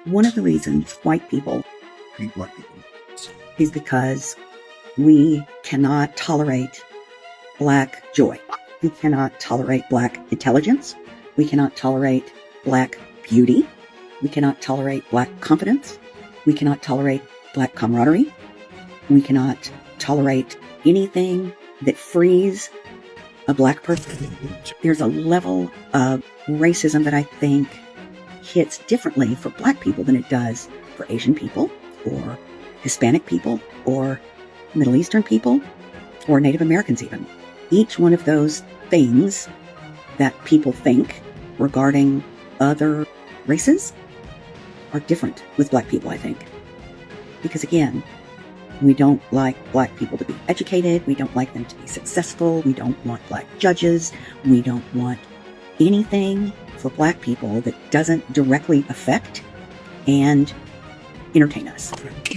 One of the reasons white people hate black people is because we cannot tolerate black joy. We cannot tolerate black intelligence. We cannot tolerate black beauty. We cannot tolerate black confidence. We cannot tolerate black camaraderie. We cannot tolerate anything that frees a black person. There's a level of racism that I think hits differently for black people than it does for Asian people or Hispanic people or Middle Eastern people or Native Americans even. Each one of those things that people think regarding other races are different with black people, I think. Because again, we don't like black people to be educated. We don't like them to be successful. We don't want black judges. We don't want anything for black people that doesn't directly affect and entertain us.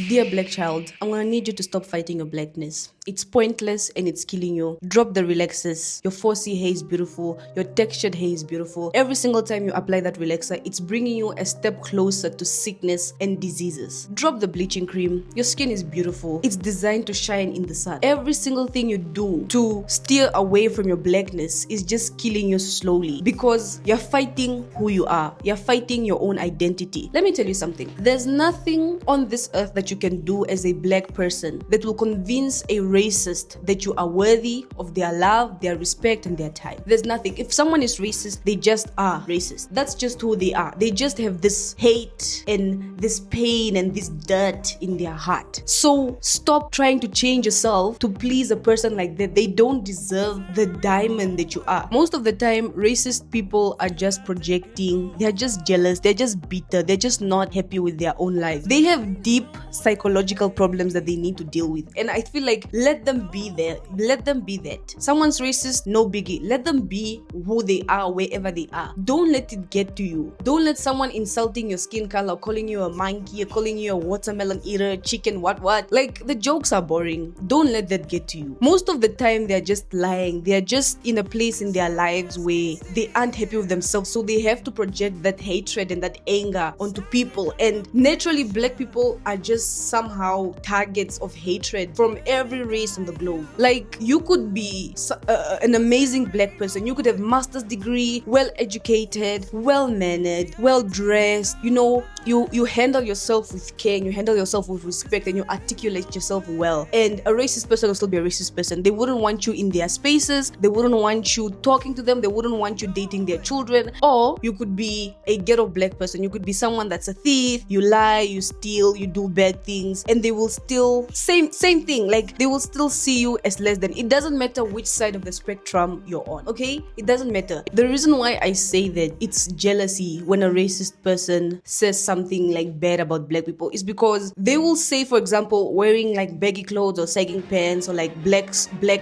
Dear black child, I'm gonna need you to stop fighting your blackness. It's pointless and it's killing you. Drop the relaxers. Your 4C hair is beautiful. Your textured hair is beautiful. Every single time you apply that relaxer, it's bringing you a step closer to sickness and diseases. Drop the bleaching cream. Your skin is beautiful. It's designed to shine in the sun. Every single thing you do to steer away from your blackness is just killing you slowly because you're fighting who you are. You're fighting your own identity. Let me tell you something. There's nothing on this earth that you can do as a black person that will convince a racist that you are worthy of their love, their respect, and their time. There's nothing. If someone is racist, they just are racist. That's just who they are. They just have this hate and this pain and this dirt in their heart. So stop trying to change yourself to please a person like that. They don't deserve the diamond that you are. Most of the time, racist people are just projecting. They're just jealous. They're just bitter. They're just not happy with their own lives. They have deep psychological problems that they need to deal with. And I feel like let them be there. Let them be that. Someone's racist, no biggie. Let them be who they are wherever they are. Don't let it get to you. Don't let someone insulting your skin color, calling you a monkey, calling you a watermelon eater, chicken, what. Like, the jokes are boring. Don't let that get to you. Most of the time, they're just lying. They're just in a place in their lives where they aren't happy with themselves. So they have to project that hatred and that anger onto people. And naturally, black people are just somehow targets of hatred from every race on the globe. Like, you could be an amazing black person. You could have master's degree, well educated, well mannered, well dressed. You know, you handle yourself with care and you handle yourself with respect and you articulate yourself well. And a racist person will still be a racist person. They wouldn't want you in their spaces. They wouldn't want you talking to them. They wouldn't want you dating their children. Or you could be a ghetto black person. You could be someone that's a thief. You lie, you steal, you do bad things, and they will still same thing. Like, they will still see you as less than. It doesn't matter which side of the spectrum you're on. Okay, it doesn't matter. The reason why I say that it's jealousy when a racist person says something like bad about black people is because they will say, for example, wearing like baggy clothes or sagging pants or like black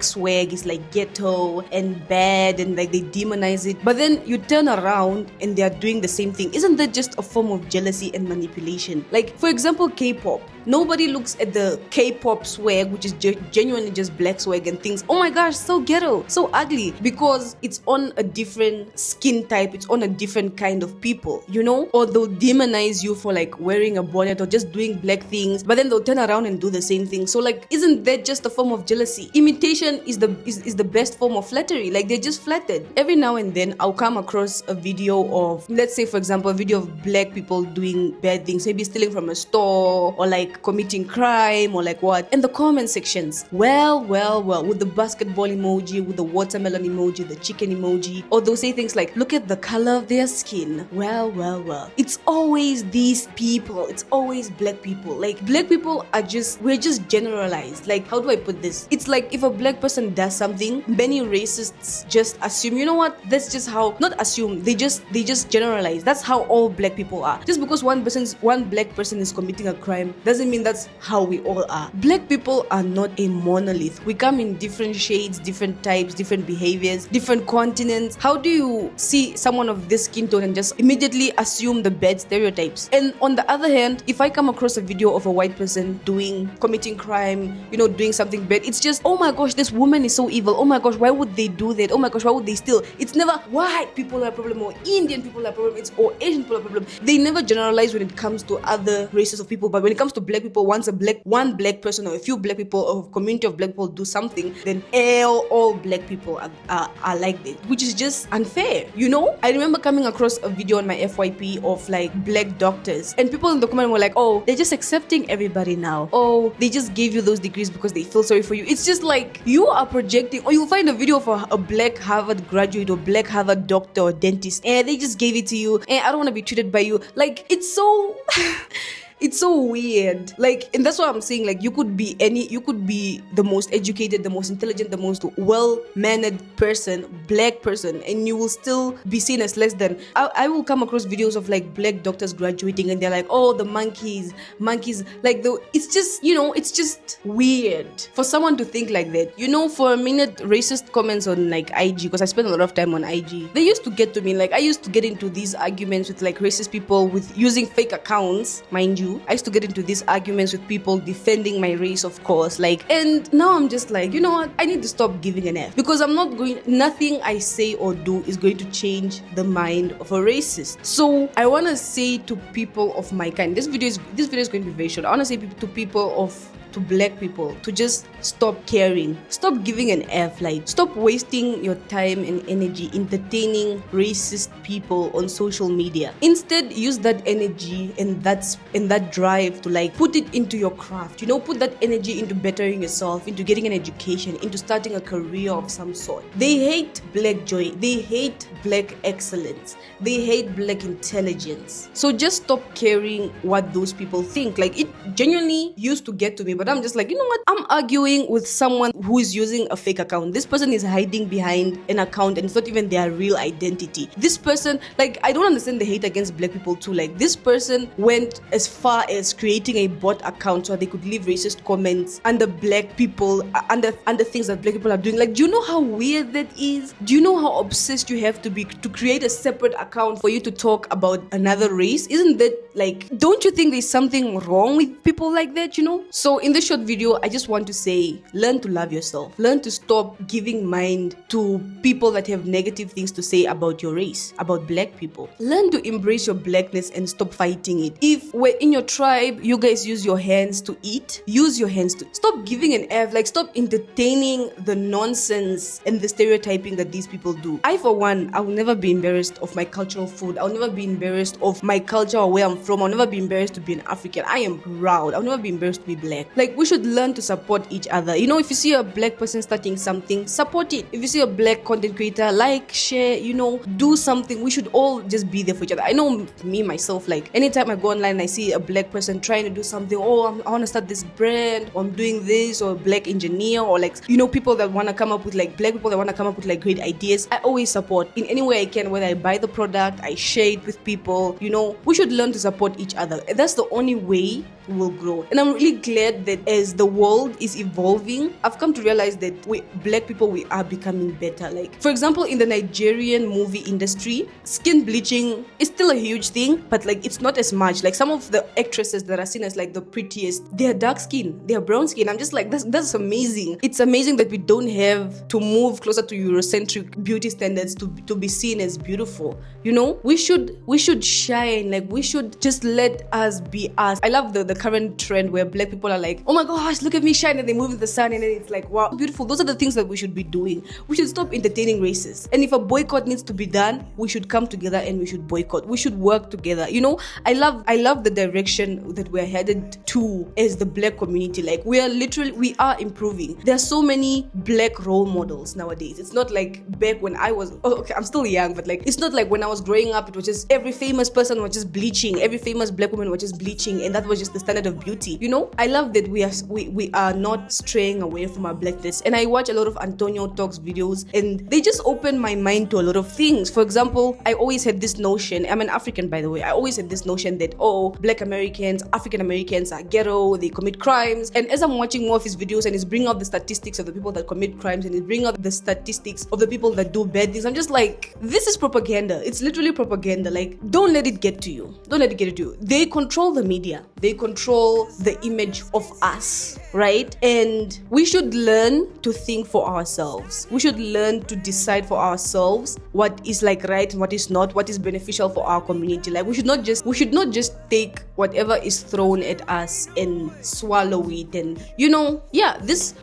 swag is like ghetto and bad and like they demonize it. But then you turn around and they are doing the same thing. Isn't that just a form of jealousy and manipulation? Like, for example, K-pop. Nobody looks at the K-pop swag, which is genuinely just black swag, and thinks, oh my gosh, so ghetto, so ugly, because it's on a different skin type, it's on a different kind of people, you know? Or they'll demonize you for like wearing a bonnet or just doing black things, but then they'll turn around and do the same thing. So like, isn't that just a form of jealousy? Imitation is the best form of flattery. Like, they're just flattered. Every now and then, I'll come across a video of, let's say for example, a video of black people doing bad things, maybe stealing from a store or like committing crime or like what, and the comment sections, well, with the basketball emoji, with the watermelon emoji, the chicken emoji, or they'll say things like, look at the color of their skin, well. It's always these people. It's always black people. Like, black people are we're just generalized. Like, how do I put this? It's like if a black person does something, many racists just assume, you know what, that's just how, not assume, they just generalize. That's how all black people are. Just because one black person is committing a crime doesn't mean that's how we all are. Black people are not a monolith. We come in different shades, different types, different behaviors, different continents. How do you see someone of this skin tone and just immediately assume the bad stereotypes? And on the other hand, if I come across a video of a white person committing crime, doing something bad, it's just, oh my gosh, this woman is so evil. Oh my gosh, why would they do that? Oh my gosh, why would they steal? It's never white people are a problem or Indian people are a problem. It's or Asian people are a problem. They never generalize when it comes to other races of people. But when it comes to black people, once one black person or a few black people or a community of black people do something, then all black people are like that, which is just unfair. I remember coming across a video on my FYP of like black doctors, and people in the comment were like, oh, they're just accepting everybody now. Oh, they just gave you those degrees because they feel sorry for you. It's just like you are projecting. Or you'll find a video of a black Harvard graduate or black Harvard doctor or dentist, and they just gave it to you, and I don't want to be treated by you. Like, it's so it's so weird. Like, and that's what I'm saying. Like, you could be the most educated, the most intelligent, the most well-mannered person, black person, and you will still be seen as less than. I will come across videos of like black doctors graduating, and they're like, oh, the monkeys. Like, it's just, it's just weird for someone to think like that. For a minute, racist comments on like IG, because I spend a lot of time on IG, they used to get to me. Like, I used to get into these arguments with like racist people with using fake accounts, mind you. I used to get into these arguments with people defending my race, of course. Like, and now I'm just like, you know what? I need to stop giving an F, because nothing I say or do is going to change the mind of a racist. So I want to say to people of my kind, this video is going to be very short. I want to say to black people to just stop caring, stop giving an F, like stop wasting your time and energy entertaining racist people on social media. Instead, use that energy and that drive to like put it into your craft, put that energy into bettering yourself, into getting an education, into starting a career of some sort. They hate black joy, they hate black excellence, they hate black intelligence. So just stop caring what those people think. Like, it genuinely used to get to me, but I'm just like, you know what? I'm arguing with someone who is using a fake account. This person is hiding behind an account and it's not even their real identity. This person, like, I don't understand the hate against black people too. Like, this person went as far as creating a bot account so they could leave racist comments under black people, under things that black people are doing. Like, do you know how weird that is? Do you know how obsessed you have to be to create a separate account for you to talk about another race? Isn't that like, don't you think there's something wrong with people like that, So in this short video, I just want to say, learn to love yourself. Learn to stop giving mind to people that have negative things to say about your race, about black people. Learn to embrace your blackness and stop fighting it. If we're in your tribe, you guys use your hands to eat, use your hands to stop giving an F, like stop entertaining the nonsense and the stereotyping that these people do. I, for one, I will never be embarrassed of my cultural food. I'll never be embarrassed of my culture or where I'm from. I'll never be embarrassed to be an African. I am proud. I'll never be embarrassed to be black. Like, we should learn to support each other. If you see a black person starting something, support it. If you see a black content creator, like, share, do something. We should all just be there for each other. I know me, myself, like, anytime I go online and I see a black person trying to do something, I want to start this brand, or I'm doing this, or a black engineer, or like, people that want to come up with like, black people that want to come up with like great ideas, I always support in any way I can, whether I buy the product, I share it with people. We should learn to support each other. That's the only way we will grow. And I'm really glad that as the world is evolving, I've come to realize that black people, we are becoming better. Like, for example, in the Nigerian movie industry, skin bleaching is still a huge thing, but like, it's not as much. Like, some of the actresses that are seen as like the prettiest, they are dark skin, they are brown skin. I'm just like, that's amazing. It's amazing that we don't have to move closer to Eurocentric beauty standards to be seen as beautiful. We should shine. Like, we should just let us be us. I love the current trend where black people are like, oh my gosh, look at me shine, and they move in the sun, and then it's like, wow, beautiful. Those are the things that we should be doing. We should stop entertaining racists. And if a boycott needs to be done, we should come together and we should boycott. We should work together. I love the direction that we're headed to as the black community. Like, we are improving. There are so many black role models nowadays. It's not like back when I was, I'm still young, but like, it's not like when I was growing up, it was just every famous person was just bleaching, every famous black woman was just bleaching, and that was just the standard of beauty. I love that that we are not straying away from our blackness. And I watch a lot of Antonio Talks videos, and they just open my mind to a lot of things. For example, I always had this notion, I'm an African by the way, I always had this notion that, oh, Black Americans, African Americans are ghetto, they commit crimes. And as I'm watching more of his videos and he's bringing out the statistics of the people that commit crimes and he's bringing out the statistics of the people that do bad things, I'm just like, this is propaganda. It's literally propaganda. Like, don't let it get to you. Don't let it get to you. They control the media. They control the image of us, right? And we should learn to think for ourselves. We should learn to decide for ourselves what is like right and what is not, what is beneficial for our community. Like, we should not just take whatever is thrown at us and swallow it. And this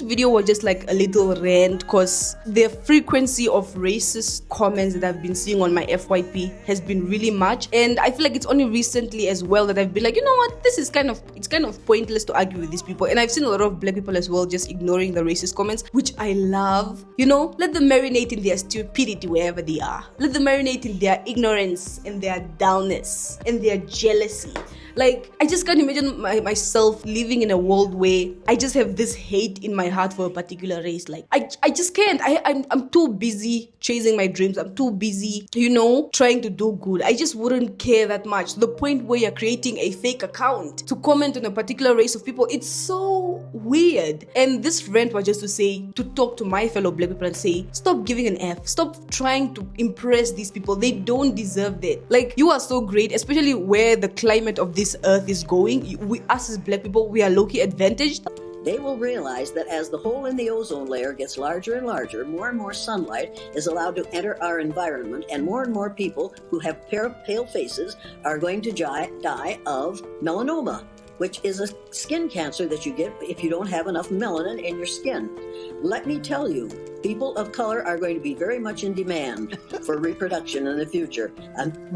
video was just like a little rant, because the frequency of racist comments that I've been seeing on my FYP has been really much, and I feel like it's only recently as well that I've been like, you know what, it's kind of pointless to argue with these people. And I've seen a lot of Black people as well just ignoring the racist comments, which I love. Let them marinate in their stupidity wherever they are. Let them marinate in their ignorance and their dullness and their jealousy. Like, I just can't imagine myself living in a world where I just have this hate in my heart for a particular race. Like, I just can't. I'm too busy chasing my dreams. I'm too busy, trying to do good. I just wouldn't care that much. To the point where you're creating a fake account to comment on a particular race of people. It's so weird. And this rant was just to talk to my fellow Black people and say, stop giving an F. Stop trying to impress these people. They don't deserve that. Like, you are so great, especially where the climate of this earth is going. Us as Black people, we are low-key advantaged. They will realize that as the hole in the ozone layer gets larger and larger, more and more sunlight is allowed to enter our environment, and more people who have pale faces are going to die of melanoma, which is a skin cancer that you get if you don't have enough melanin in your skin. Let me tell you, people of color are going to be very much in demand for reproduction in the future.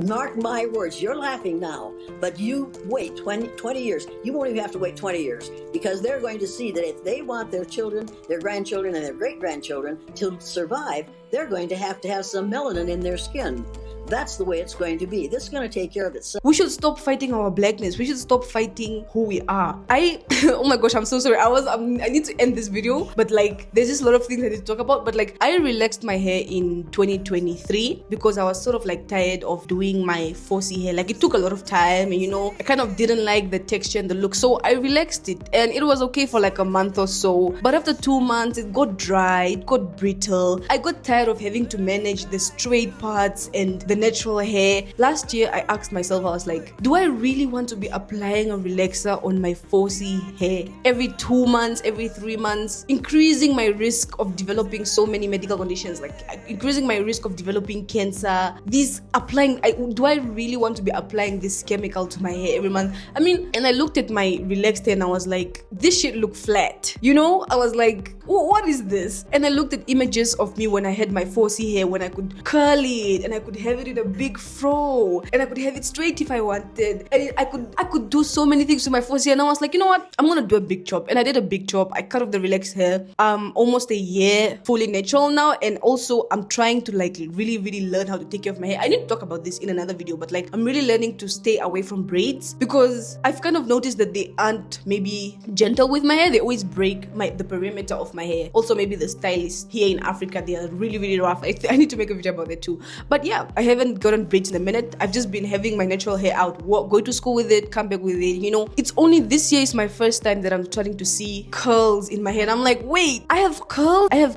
Mark my words, you're laughing now, but you wait 20 years. You won't even have to wait 20 years, because they're going to see that if they want their children, their grandchildren, and their great-grandchildren to survive, they're going to have some melanin in their skin. That's the way it's going to be. This is going to take care of itself. We should stop fighting our blackness. We should stop fighting who we are. Oh my gosh, I'm so sorry. I need to end this video, but like, there's just a lot of things I need to talk about. But like, I relaxed my hair in 2023 because I was sort of like tired of doing my 4C hair. Like, it took a lot of time, and I kind of didn't like the texture and the look. So I relaxed it, and it was okay for like a month or so. But after 2 months, it got dry, it got brittle. I got tired of having to manage the straight parts and the natural hair. Last year, I asked myself, I was like, do I really want to be applying a relaxer on my 4C hair every 2 months, every 3 months, increasing my risk of developing so many medical conditions, like increasing my risk of developing cancer? Do I really want to be applying this chemical to my hair every month? I mean, and I looked at my relaxed hair and I was like, this shit look flat. I was like, what is this? And I looked at images of me when I had my 4C hair, when I could curl it and I could have it in a big fro and I could have it straight if I wanted, and I could do so many things to my 4C, and I was like, you know what, I'm gonna do a big chop. And I did a big chop. I cut off the relaxed hair. Almost a year fully natural now, and also I'm trying to like really learn how to take care of my hair. I need to talk about this in another video, but like, I'm really learning to stay away from braids because I've kind of noticed that they aren't maybe gentle with my hair. They always break the perimeter of my hair. Also, maybe the stylists here in Africa, they are really rough. I need to make a video about that too. But yeah, I haven't gotten braids in a minute. I've just been having my natural hair out, go to school with it, come back with it. It's only this year is my first time that I'm starting to see curls in my hair, and I'm like, wait, I have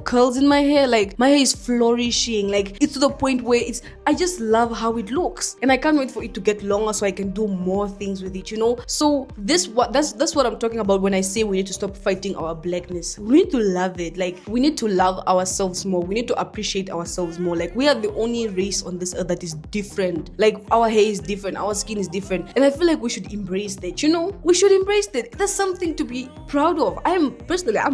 curls in my hair. Like, my hair is flourishing. Like, it's to the point where I just love how it looks, and I can't wait for it to get longer so I can do more things with it. So that's what I'm talking about when I say we need to stop fighting our blackness. We need to love it. Like, we need to love ourselves more. We need to appreciate ourselves more. Like, we are the only race on this earth that is different. Like, our hair is different, our skin is different, and I feel like we should embrace that. We should embrace that. That's something to be proud of. I'm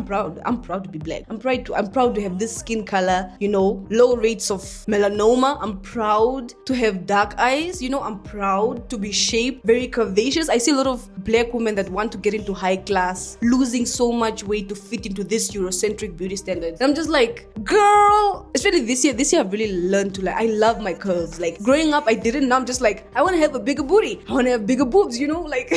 proud. I'm proud to be black. I'm proud to have this skin color. Low rates of melanoma. I'm proud to have dark eyes. I'm proud to be shaped very curvaceous. I see a lot of black women that want to get into high class, losing so much weight to fit into this Eurocentric beauty standard. And I'm just like, girl, especially this year I've really learned to, like, I love my curves. curves. Like growing up, I didn't. Now I'm just like, I want to have a bigger booty. I want to have bigger boobs. You know, like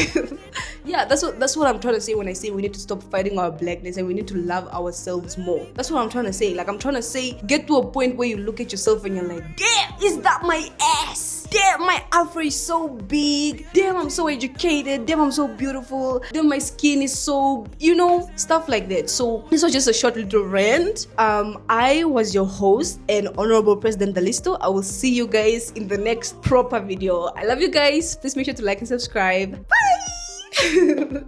yeah, that's what I'm trying to say when I say we need to stop fighting our blackness and we need to love ourselves more. That's what I'm trying to say. Like I'm trying to say, get to a point where you look at yourself and you're like, damn, is that my ass? Damn, my afro is so big. Damn, I'm so educated. Damn, I'm so beautiful. Damn, my skin is so, you know, stuff like that. So this was just a short little rant. I was your host and Honorable President Dalisto. I will see you guys in the next proper video. I love you guys. Please make sure to like and subscribe. Bye.